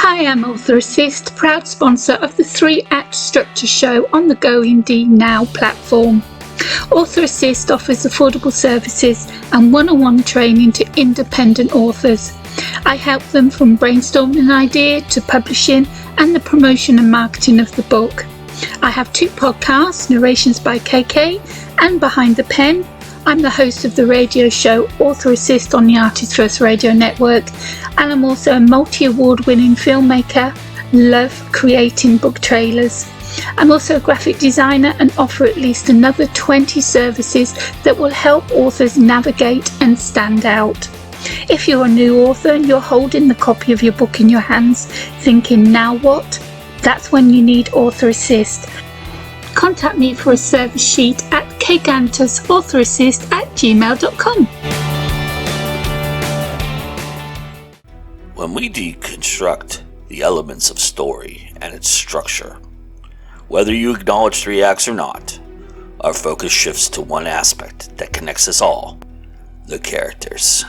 Hi, I'm Author Assist, proud sponsor of the 3-Act Structure Show on the GoIndieNow platform. Author Assist offers affordable services and one-on-one training to independent authors. I help them from brainstorming an idea to publishing and the promotion and marketing of the book. I have 2 podcasts, Narrations by KK and Behind the Pen. I'm the host of the radio show Author Assist on the Artist First Radio Network, and I'm also a multi-award winning filmmaker. Love creating book trailers. I'm also a graphic designer and offer at least another 20 services that will help authors navigate and stand out. If you're a new author and you're holding the copy of your book in your hands, thinking, now what? That's when you need Author Assist. Contact me for a service sheet at kgantusauthораssist@gmail.com. When we deconstruct the elements of story and its structure, whether you acknowledge 3 acts or not, our focus shifts to one aspect that connects us all: the characters.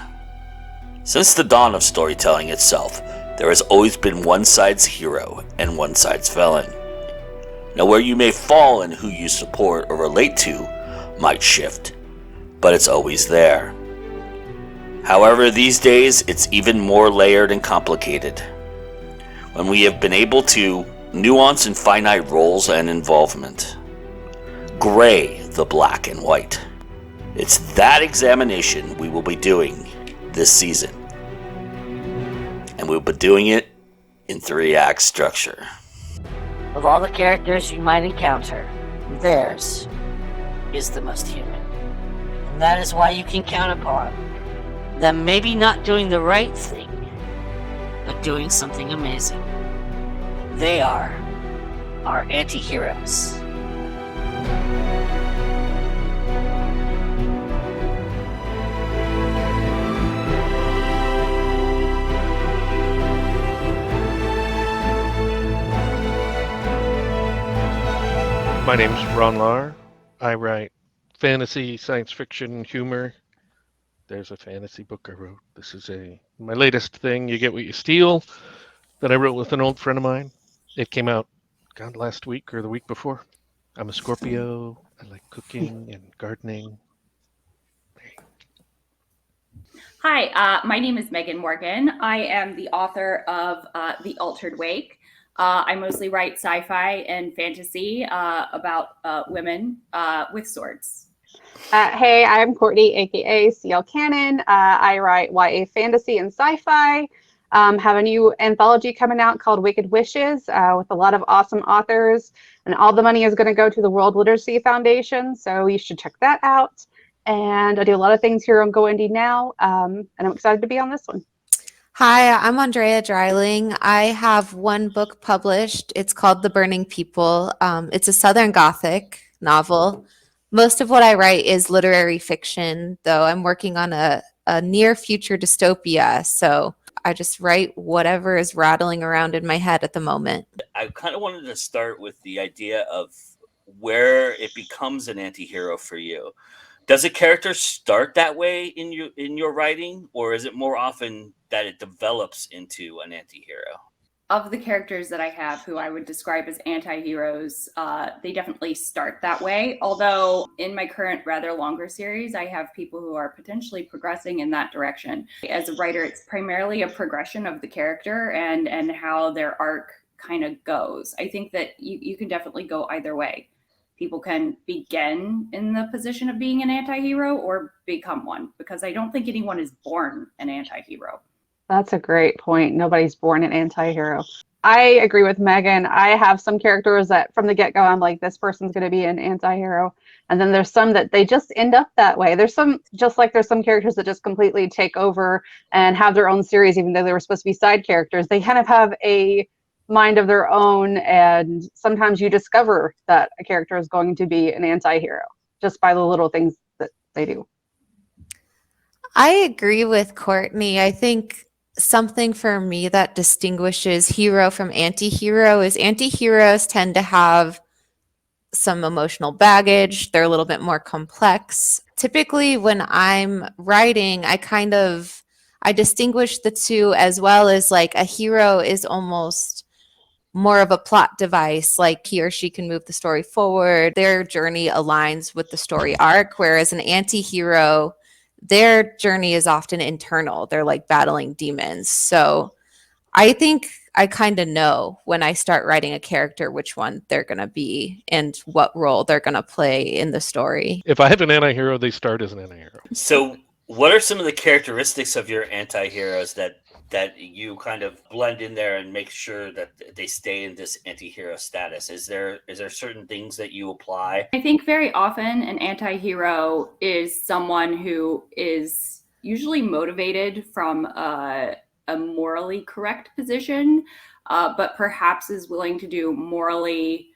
Since the dawn of storytelling itself, there has always been one side's hero and one side's villain. Now, where you may fall in who you support or relate to might shift, but it's always there. However, these days, it's even more layered and complicated. When we have been able to nuance and finite roles and involvement, gray the black and white. It's that examination we will be doing this season. And we'll be doing it in 3-act structure. Of all the characters you might encounter, theirs is the most human. And that is why you can count upon them maybe not doing the right thing, but doing something amazing. They are our anti-heroes. My name's Ron Lahr. I write fantasy, science fiction, humor. There's a fantasy book I wrote. This is my latest thing, You Get What You Steal, that I wrote with an old friend of mine. It came out, last week or the week before. I'm a Scorpio. I like cooking and gardening. Hi, my name is Megan Morgan. I am the author of The Altered Wake. I mostly write sci-fi and fantasy about women with swords. Hey, I'm Courtney, aka CL Cannon. I write YA fantasy and sci-fi. Have a new anthology coming out called Wicked Wishes with a lot of awesome authors, and all the money is going to go to the World Literacy Foundation, so you should check that out. And I do a lot of things here on GoIndieNow, and I'm excited to be on this one. Hi, I'm Andrea Dreiling. I have one book published. It's called The Burning People. It's a Southern Gothic novel. Most of what I write is literary fiction, though I'm working on a near future dystopia. So I just write whatever is rattling around in my head at the moment. I kind of wanted to start with the idea of where it becomes an anti-hero for you. Does a character start that way in your writing, or is it more often that it develops into an anti-hero? Of the characters that I have who I would describe as anti-heroes, they definitely start that way. Although in my current rather longer series, I have people who are potentially progressing in that direction. As a writer, it's primarily a progression of the character and how their arc kind of goes. I think that you can definitely go either way. People can begin in the position of being an anti-hero or become one, because I don't think anyone is born an anti-hero. That's a great point. Nobody's born an anti-hero. I agree with Megan. I have some characters that from the get-go, I'm like, this person's going to be an anti-hero. And then there's some that they just end up that way. There's some characters that just completely take over and have their own series, even though they were supposed to be side characters. They kind of have a mind of their own, and sometimes you discover that a character is going to be an anti-hero just by the little things that they do. I agree with Courtney. I think something for me that distinguishes hero from anti-hero is anti-heroes tend to have some emotional baggage. They're a little bit more complex. Typically when I'm writing, I distinguish the two, as well as like a hero is almost more of a plot device, like he or she can move the story forward. Their journey aligns with the story arc, whereas an anti-hero, their journey is often internal. They're like battling demons. So I think I kind of know when I start writing a character which one they're going to be and what role they're going to play in the story. If I have an anti-hero, they start as an anti-hero. So, what are some of the characteristics of your anti-heroes that you kind of blend in there and make sure that they stay in this anti-hero status? Is there certain things that you apply? I think very often an anti-hero is someone who is usually motivated from a morally correct position, but perhaps is willing to do morally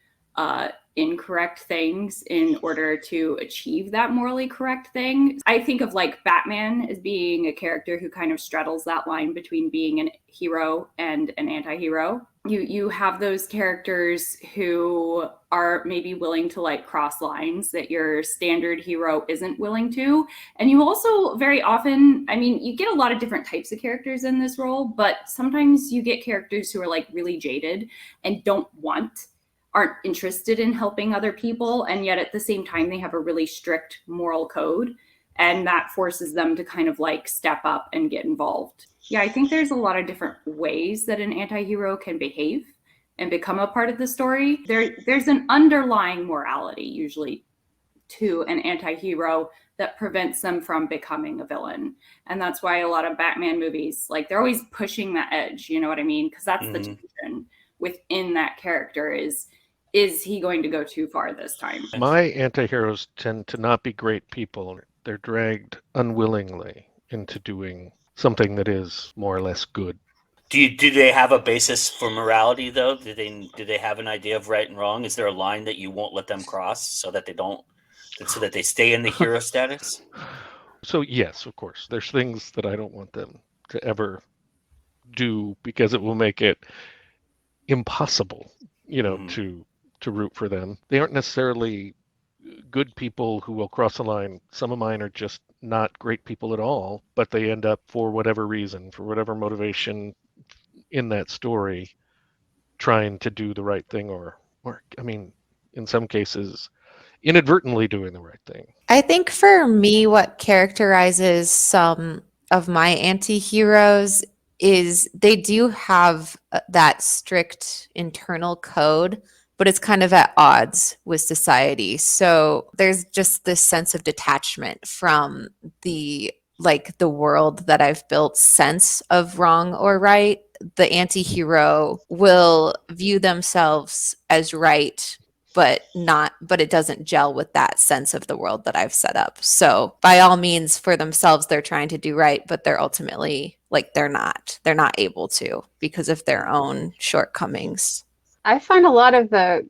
incorrect things in order to achieve that morally correct thing. I think of like Batman as being a character who kind of straddles that line between being a hero and an anti-hero. You have those characters who are maybe willing to like cross lines that your standard hero isn't willing to. And you also very often, I mean, you get a lot of different types of characters in this role, but sometimes you get characters who are like really jaded and aren't interested in helping other people, and yet at the same time they have a really strict moral code, and that forces them to kind of like step up and get involved. Yeah, I think there's a lot of different ways that an anti-hero can behave and become a part of the story. There's an underlying morality usually to an anti-hero that prevents them from becoming a villain. And that's why a lot of Batman movies, like, they're always pushing that edge, you know what I mean? Because that's the tension within that character is he going to go too far this time? My anti-heroes tend to not be great people. They're dragged unwillingly into doing something that is more or less good. Do they have a basis for morality, though? Do they have an idea of right and wrong? Is there a line that you won't let them cross so that they stay in the hero status? So yes, of course, there's things that I don't want them to ever do because it will make it impossible, to root for them. They aren't necessarily good people who will cross the line. Some of mine are just not great people at all, but they end up, for whatever reason, for whatever motivation in that story, trying to do the right thing, or I mean, in some cases, inadvertently doing the right thing. I think for me, what characterizes some of my anti-heroes is they do have that strict internal code, but it's kind of at odds with society. So there's just this sense of detachment from the world that I've built sense of wrong or right. The anti-hero will view themselves as right, but it doesn't gel with that sense of the world that I've set up. So by all means, for themselves, they're trying to do right, but they're ultimately they're not able to because of their own shortcomings. I find a lot of the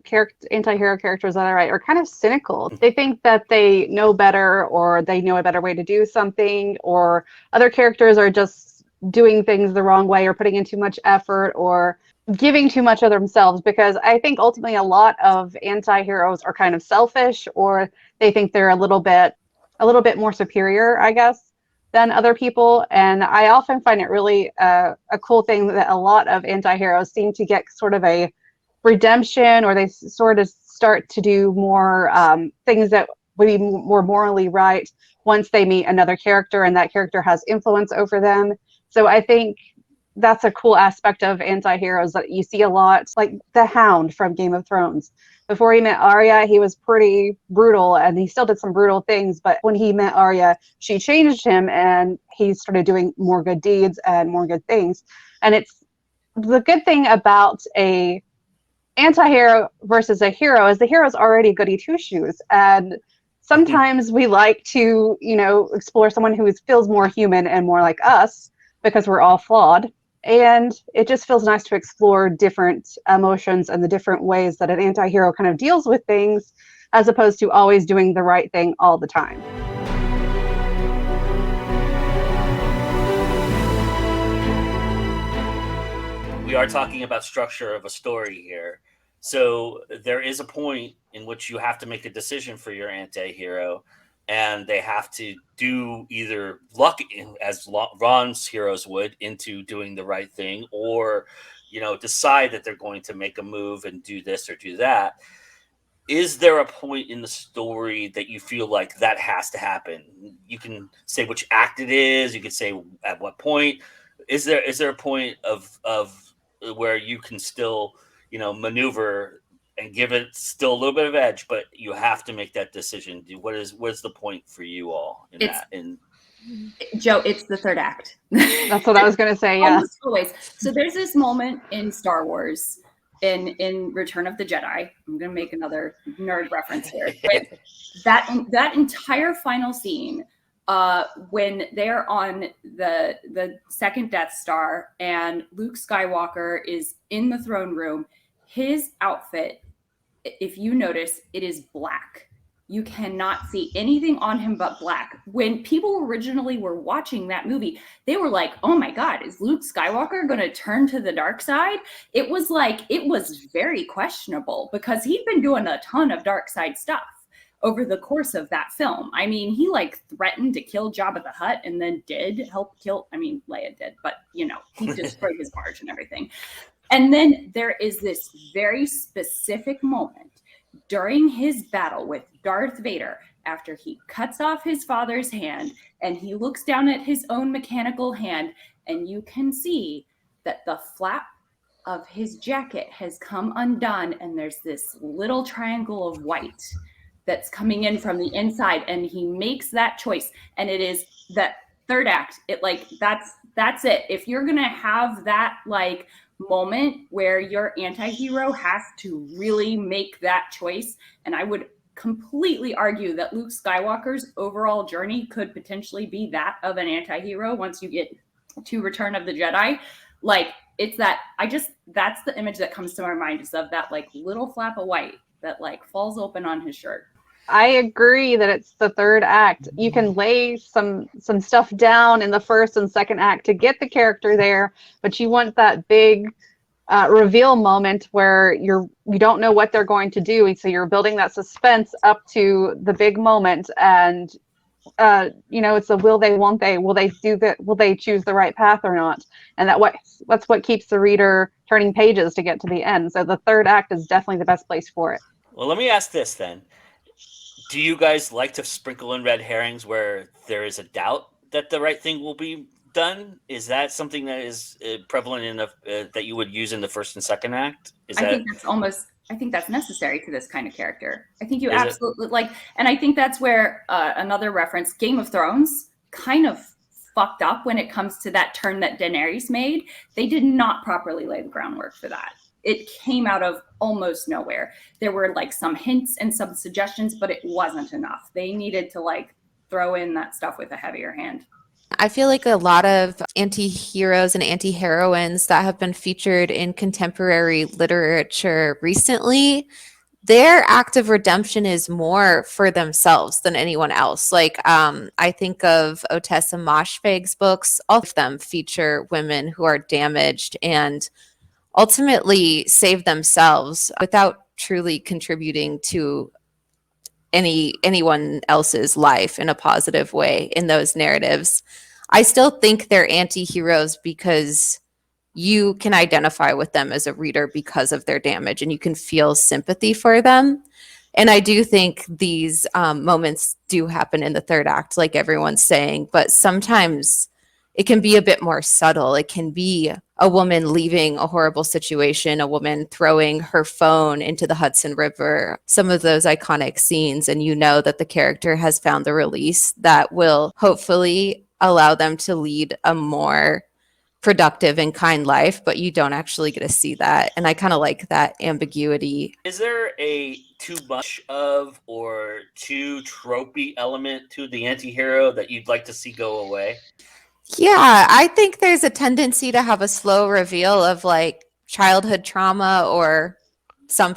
anti-hero characters that I write are kind of cynical. They think that they know better, or they know a better way to do something, or other characters are just doing things the wrong way, or putting in too much effort, or giving too much of themselves. Because I think ultimately a lot of anti-heroes are kind of selfish, or they think they're a little bit more superior, I guess, than other people. And I often find it really a cool thing that a lot of anti-heroes seem to get sort of a redemption, or they sort of start to do more things that would be more morally right once they meet another character and that character has influence over them. So I think that's a cool aspect of anti-heroes that you see a lot, like the Hound from Game of Thrones. Before he met Arya, he was pretty brutal, and he still did some brutal things, but when he met Arya, she changed him and he started doing more good deeds and more good things. And it's the good thing about a anti-hero versus a hero is the hero's already goody two-shoes, and sometimes we like to explore someone who feels more human and more like us because we're all flawed, and it just feels nice to explore different emotions and the different ways that an anti-hero kind of deals with things, as opposed to always doing the right thing all the time. We are talking about structure of a story here. So there is a point in which you have to make a decision for your anti-hero, and they have to do either luck as Ron's heroes would into doing the right thing, or decide that they're going to make a move and do this or do that. Is there a point in the story that you feel like that has to happen? You can say which act it is. You can say at what point. Is there a point of where you can still maneuver and give it still a little bit of edge, but you have to make that decision? What's the point for you all in that? Joe, it's the third act. That's what I was going to say. Yeah. Almost always. So there's this moment in Star Wars, in Return of the Jedi. I'm going to make another nerd reference here. that entire final scene, when they're on the second Death Star and Luke Skywalker is in the throne room, his outfit, if you notice, it is black. You cannot see anything on him but black. When people originally were watching that movie, they were like, oh my God, is Luke Skywalker going to turn to the dark side? It was very questionable because he'd been doing a ton of dark side stuff over the course of that film. I mean, he threatened to kill Jabba the Hutt and then did help kill, Leia did, but he destroyed his barge and everything. And then there is this very specific moment during his battle with Darth Vader, after he cuts off his father's hand and he looks down at his own mechanical hand, and you can see that the flap of his jacket has come undone, and there's this little triangle of white that's coming in from the inside, and he makes that choice. And it is that third act. That's it. If you're gonna have that moment where your anti-hero has to really make that choice, and I would completely argue that Luke Skywalker's overall journey could potentially be that of an anti-hero once you get to Return of the Jedi. That's the image that comes to my mind, is of that little flap of white that falls open on his shirt. I agree that it's the third act. You can lay some stuff down in the first and second act to get the character there, but you want that big reveal moment where you don't know what they're going to do, so you're building that suspense up to the big moment. And it's a will they, won't they, will they do that, will they choose the right path or not? And that's what keeps the reader turning pages to get to the end. So the third act is definitely the best place for it. Well, let me ask this then. Do you guys like to sprinkle in red herrings where there is a doubt that the right thing will be done? Is that something that is prevalent enough that you would use in the first and second act? I think that's necessary to this kind of character. I think you absolutely and I think that's where another reference, Game of Thrones, kind of fucked up when it comes to that turn that Daenerys made. They did not properly lay the groundwork for that. It came out of almost nowhere. There were some hints and some suggestions, but it wasn't enough. They needed to throw in that stuff with a heavier hand. I feel like a lot of anti-heroes and anti-heroines that have been featured in contemporary literature recently, their act of redemption is more for themselves than anyone else. I think of Otessa Moshfegh's books. All of them feature women who are damaged and ultimately save themselves without truly contributing to anyone else's life in a positive way in those narratives. I still think they're anti-heroes because you can identify with them as a reader because of their damage, and you can feel sympathy for them. And I do think these moments do happen in the third act, like everyone's saying, but sometimes it can be a bit more subtle. It can be a woman leaving a horrible situation, a woman throwing her phone into the Hudson River, some of those iconic scenes, and you know that the character has found the release that will hopefully allow them to lead a more productive and kind life, but you don't actually get to see that. And I kind of like that ambiguity. Is there a too much of or too tropey element to the anti-hero that you'd like to see go away? Yeah, I think there's a tendency to have a slow reveal of childhood trauma or some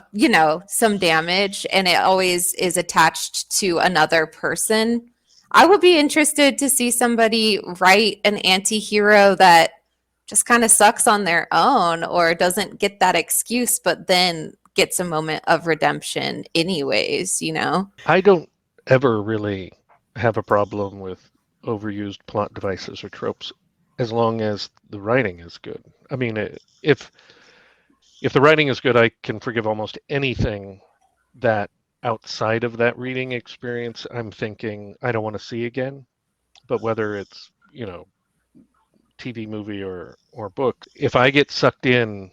damage, and it always is attached to another person. I would be interested to see somebody write an anti-hero that just kind of sucks on their own or doesn't get that excuse, but then gets a moment of redemption anyways, I don't ever really have a problem with overused plot devices or tropes as long as the writing is good. I mean, if the writing is good, I can forgive almost anything that outside of that reading experience I'm thinking I don't want to see again. But whether it's, TV, movie, or book, if I get sucked in,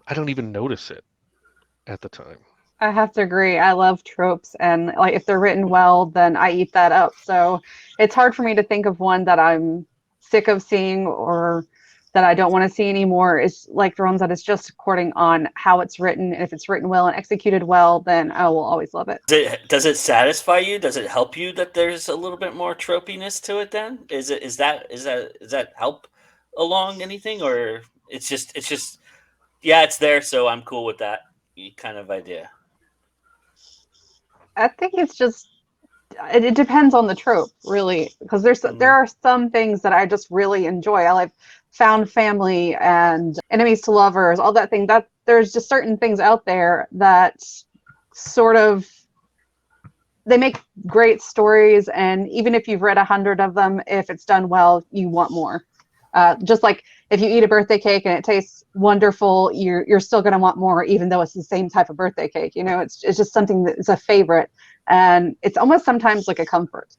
I don't even notice it at the time. I have to agree. I love tropes, and like if they're written well, then I eat that up. So it's hard for me to think of one that I'm sick of seeing or that I don't want to see anymore. It's like Ron said, it's just according on how it's written. And if it's written well and executed well, then I will always love it. Does it satisfy you? Does it help you that there's a little bit more tropiness to it? Then is that help along anything, or it's just yeah, it's there, so I'm cool with that kind of idea. I think it's just it depends on the trope, really, because there are some things that I just really enjoy. I like found family and enemies to lovers, all that thing. That there's just certain things out there that sort of they make great stories, and even if you've read 100 of them, if it's done well, you want more. Just like if you eat a birthday cake and it tastes wonderful, you're still going to want more, even though it's the same type of birthday cake. It's just something that's a favorite, and it's almost sometimes like a comfort.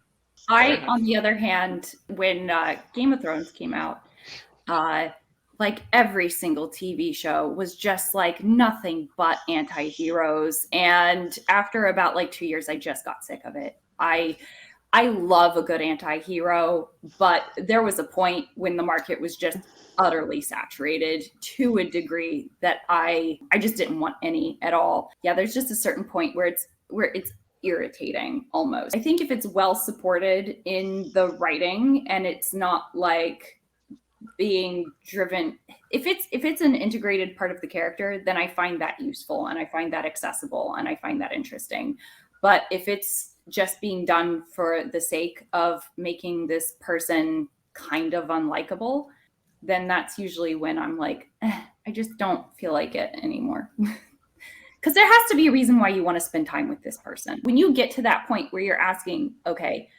On the other hand, when Game of Thrones came out, like every single TV show was just like nothing but anti-heroes, and after about like 2 years, I just got sick of it. I love a good anti-hero, but there was a point when the market was just utterly saturated to a degree that I just didn't want any at all. Yeah, there's just a certain point where it's irritating almost. I think if it's well supported in the writing and it's not like being driven, if it's an integrated part of the character, then I find that useful and I find that accessible and I find that interesting. But if it's just being done for the sake of making this person kind of unlikable, then that's usually when I'm like, I just don't feel like it anymore. Because there has to be a reason why you want to spend time with this person. When you get to that point where you're asking, okay,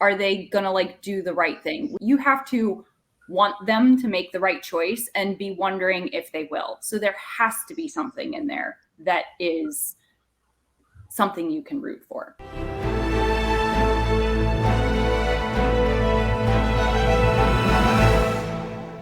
are they going to like do the right thing? You have to want them to make the right choice and be wondering if they will. So there has to be something in there that is something you can root for.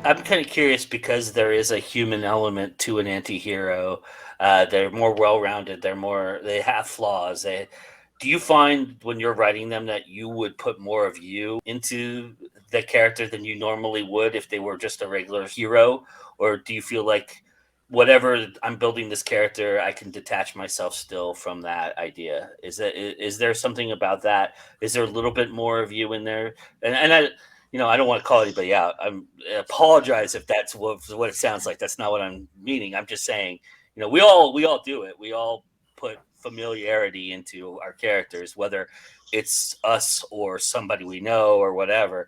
I'm kind of curious because there is a human element to an anti-hero. They're more well-rounded. They have flaws. Do you find when you're writing them that you would put more of you into the character than you normally would if they were just a regular hero? Or do you feel like whatever I'm building this character, I can detach myself still from that idea? Is there something about that? Is there a little bit more of you in there? And I don't want to call anybody out. I apologize if that's what it sounds like. That's not what I'm meaning. I'm just saying, we all do it. We all put familiarity into our characters, whether it's us or somebody we know or whatever.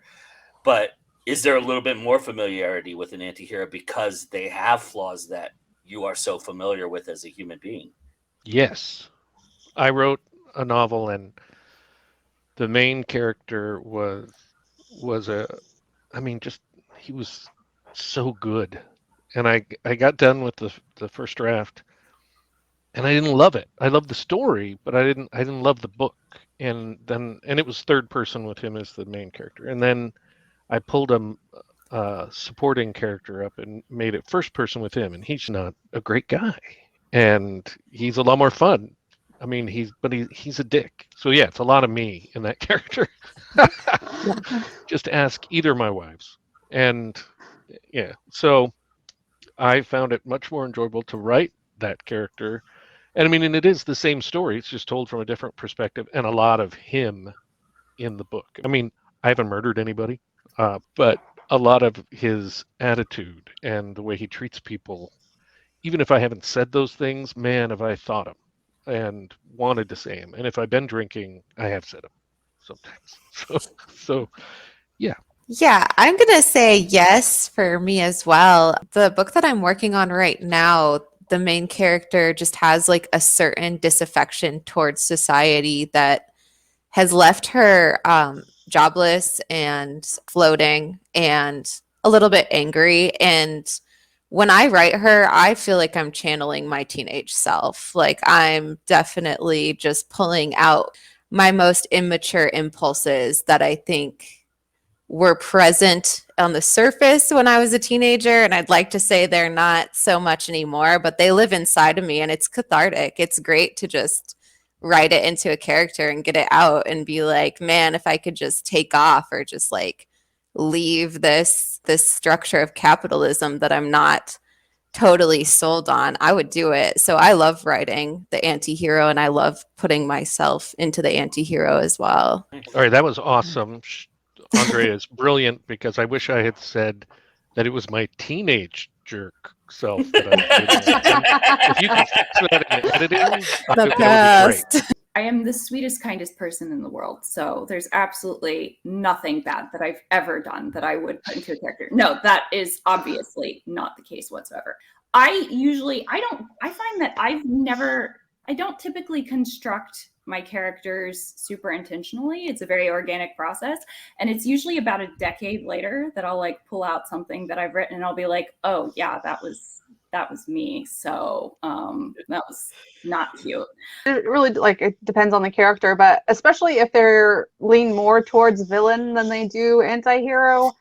But is there a little bit more familiarity with an anti-hero because they have flaws that you are so familiar with as a human being? Yes. I wrote a novel and the main character was he was so good. And I got done with the first draft and I didn't love it. I loved the story, but I didn't love the book. And it was third person with him as the main character. And then I pulled a supporting character up and made it first person with him, and he's not a great guy. And he's a lot more fun. I mean, he's a dick. So yeah, it's a lot of me in that character. Just ask either of my wives. And yeah, so I found it much more enjoyable to write that character. And I mean, and it is the same story. It's just told from a different perspective and a lot of him in the book. I mean, I haven't murdered anybody, but a lot of his attitude and the way he treats people, even if I haven't said those things, man, have I thought them and wanted to say them. And if I've been drinking, I have said them sometimes. So yeah. Yeah, I'm going to say yes for me as well. The book that I'm working on right now, the main character just has like a certain disaffection towards society that has left her jobless and floating and a little bit angry. And when I write her, I feel like I'm channeling my teenage self. Like I'm definitely just pulling out my most immature impulses that I think were present on the surface when I was a teenager. And I'd like to say they're not so much anymore, but they live inside of me and it's cathartic. It's great to just write it into a character and get it out and be like, man, if I could just take off or just like leave this structure of capitalism that I'm not totally sold on, I would do it. So I love writing the anti-hero and I love putting myself into the anti-hero as well. All right, that was awesome. Andrea is brilliant because I wish I had said that it was my teenage jerk self that I was doing that. If you can fix that in editing, that would be great. I am the sweetest, kindest person in the world. So there's absolutely nothing bad that I've ever done that I would put into a character. No, that is obviously not the case whatsoever. I find that I don't typically construct my characters super intentionally. It's a very organic process. And it's usually about a decade later that I'll like pull out something that I've written and I'll be like, oh yeah, that was me. So that was not cute. It really it depends on the character, but especially if they're lean more towards villain than they do anti-hero.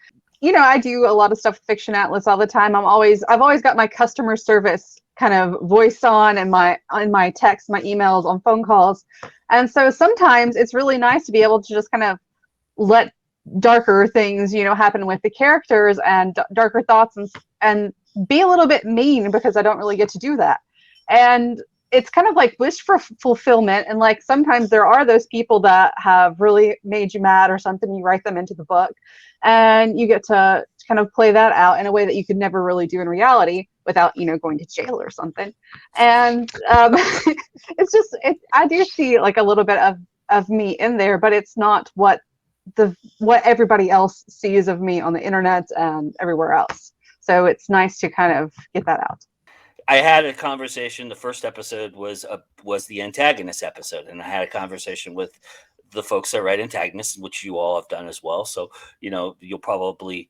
You know, I do a lot of stuff with Fiction Atlas all the time. I've always got my customer service kind of voice on and my texts, my emails, on phone calls. And so sometimes it's really nice to be able to just kind of let darker things, happen with the characters and darker thoughts and be a little bit mean because I don't really get to do that. And it's kind of like wish for fulfillment. And like sometimes there are those people that have really made you mad or something. You write them into the book and you get to kind of play that out in a way that you could never really do in reality without, going to jail or something. And I do see like a little bit of me in there, but it's not what everybody else sees of me on the internet and everywhere else. So it's nice to kind of get that out. I had a conversation. The first episode was the antagonist episode, and I had a conversation with the folks that write antagonists, which you all have done as well. So you'll probably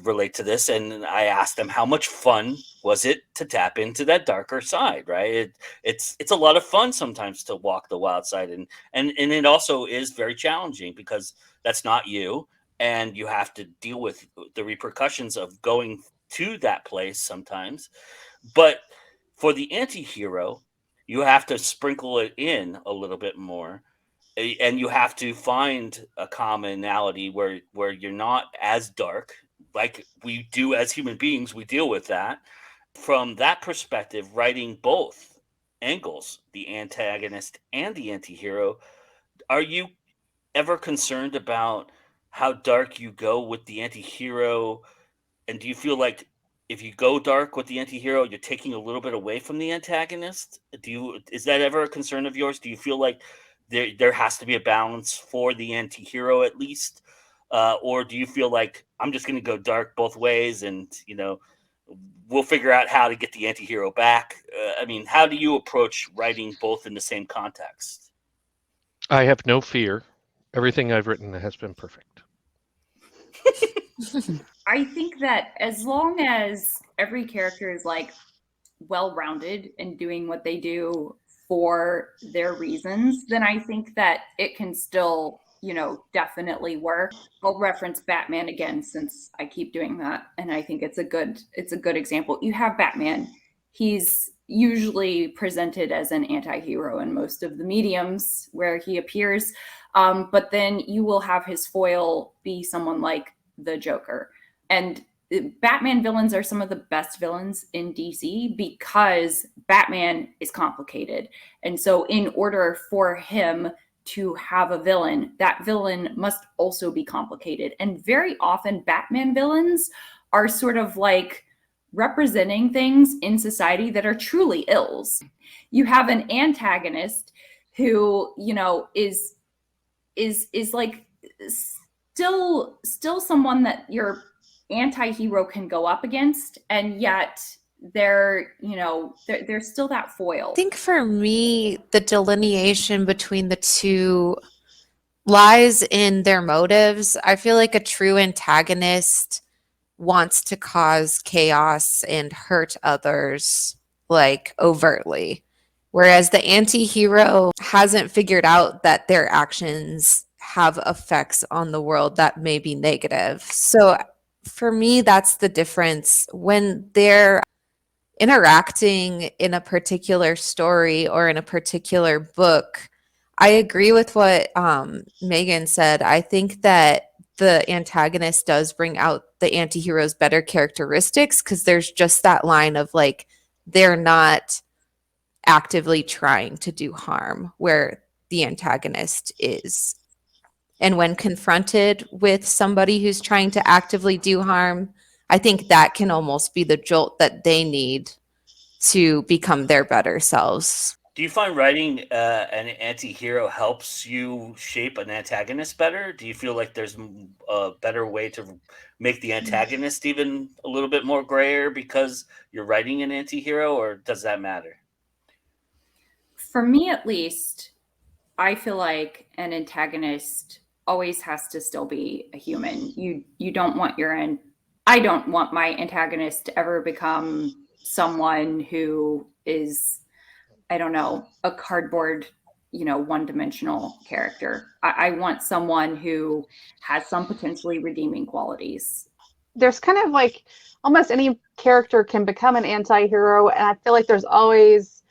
relate to this. And I asked them how much fun was it to tap into that darker side, right? It's a lot of fun sometimes to walk the wild side, and it also is very challenging because that's not you, and you have to deal with the repercussions of going to that place sometimes. But for the anti-hero, you have to sprinkle it in a little bit more, and you have to find a commonality where you're not as dark like we do as human beings. We deal with that. From that perspective, writing both angles, the antagonist and the anti-hero, are you ever concerned about how dark you go with the anti-hero? And do you feel like if you go dark with the anti-hero, you're taking a little bit away from the antagonist? Is that ever a concern of yours? Do you feel like there has to be a balance for the anti-hero at least? Or do you feel like I'm just going to go dark both ways and, we'll figure out how to get the anti-hero back? How do you approach writing both in the same context? I have no fear. Everything I've written has been perfect. I think that as long as every character is like well-rounded and doing what they do for their reasons, then I think that it can still, definitely work. I'll reference Batman again since I keep doing that, and I think it's a good example. You have Batman. He's usually presented as an anti-hero in most of the mediums where he appears, but then you will have his foil be someone like the Joker. And Batman villains are some of the best villains in DC because Batman is complicated. And so in order for him to have a villain, that villain must also be complicated. And very often Batman villains are sort of like representing things in society that are truly ills. You have an antagonist who, is like still someone that your anti-hero can go up against, and yet they're still that foil. I think for me, the delineation between the two lies in their motives. I feel like a true antagonist wants to cause chaos and hurt others, like overtly. Whereas the anti hero hasn't figured out that their actions have effects on the world that may be negative. So for me, that's the difference. When they're interacting in a particular story or in a particular book, I agree with what Megan said. I think that the antagonist does bring out the anti-hero's better characteristics because there's just that line of like, they're not actively trying to do harm where the antagonist is. And when confronted with somebody who's trying to actively do harm, I think that can almost be the jolt that they need to become their better selves. Do you find writing an anti-hero helps you shape an antagonist better? Do you feel like there's a better way to make the antagonist even a little bit more grayer because you're writing an anti-hero, or does that matter? For me, at least, I feel like an antagonist always has to still be a human. You don't want I don't want my antagonist to ever become someone who is, I don't know, a cardboard, one-dimensional character. I want someone who has some potentially redeeming qualities. There's kind of like almost any character can become an anti-hero, and I feel like there's always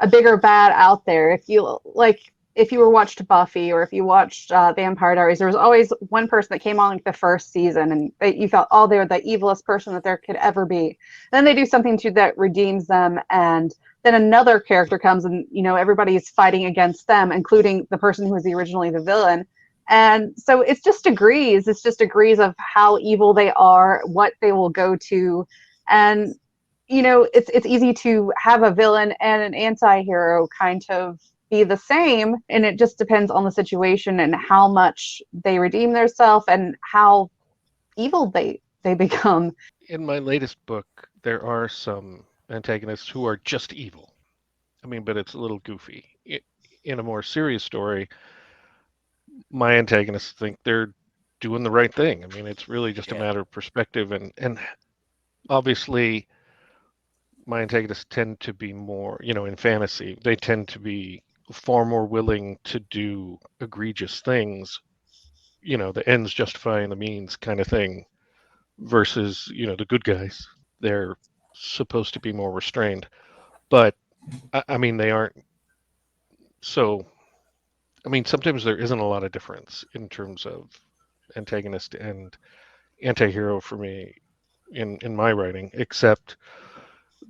a bigger bad out there. If you were watched Buffy or if you watched Vampire Diaries, there was always one person that came on like the first season and you felt, oh, they're the evilest person that there could ever be. And then they do something to that redeems them, and then another character comes and everybody's fighting against them, including the person who was originally the villain. And so it's just degrees of how evil they are, what they will go to. And it's easy to have a villain and an anti-hero kind of be the same, and it just depends on the situation and how much they redeem themselves and how evil they become. In my latest book, there are some antagonists who are just evil. I mean, but it's a little goofy. In a more serious story, my antagonists think they're doing the right thing. I mean, it's really just a matter of perspective, and obviously my antagonists tend to be more, in fantasy, they tend to be far more willing to do egregious things, the ends justifying the means kind of thing, versus, the good guys. They're supposed to be more restrained. But, I mean, they aren't. So, I mean, sometimes there isn't a lot of difference in terms of antagonist and anti-hero for me in my writing, except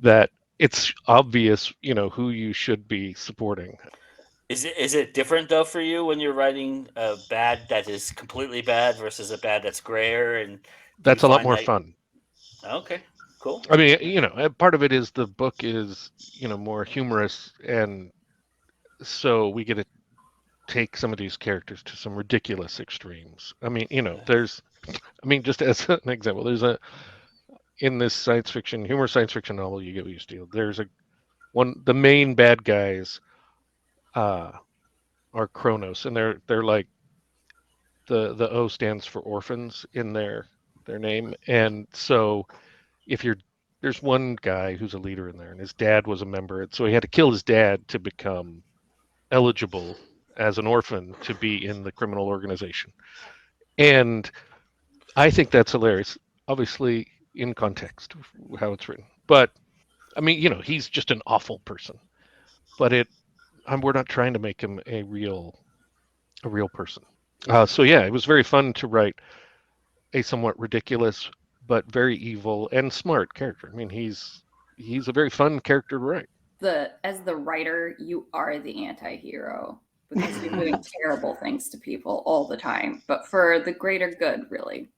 that it's obvious, who you should be supporting. Is it different though for you when you're writing a bad that is completely bad versus a bad that's grayer? And do you That's a lot find more that? fun. Okay, cool. I mean, part of it is the book is, more humorous, and so we get to take some of these characters to some ridiculous extremes. I mean, just as an example, in this humorous science fiction novel, You Get What You Steal, there's the main bad guys are Kronos, and they're like the O stands for orphans in their name, and so there's one guy who's a leader in there, and his dad was a member, and so he had to kill his dad to become eligible as an orphan to be in the criminal organization. And I think that's hilarious, obviously in context of how it's written. But I mean, he's just an awful person. But we're not trying to make him a real person. So yeah, it was very fun to write a somewhat ridiculous but very evil and smart character. I mean, he's a very fun character to write. As the writer, you are the anti-hero because you're doing terrible things to people all the time, but for the greater good, really.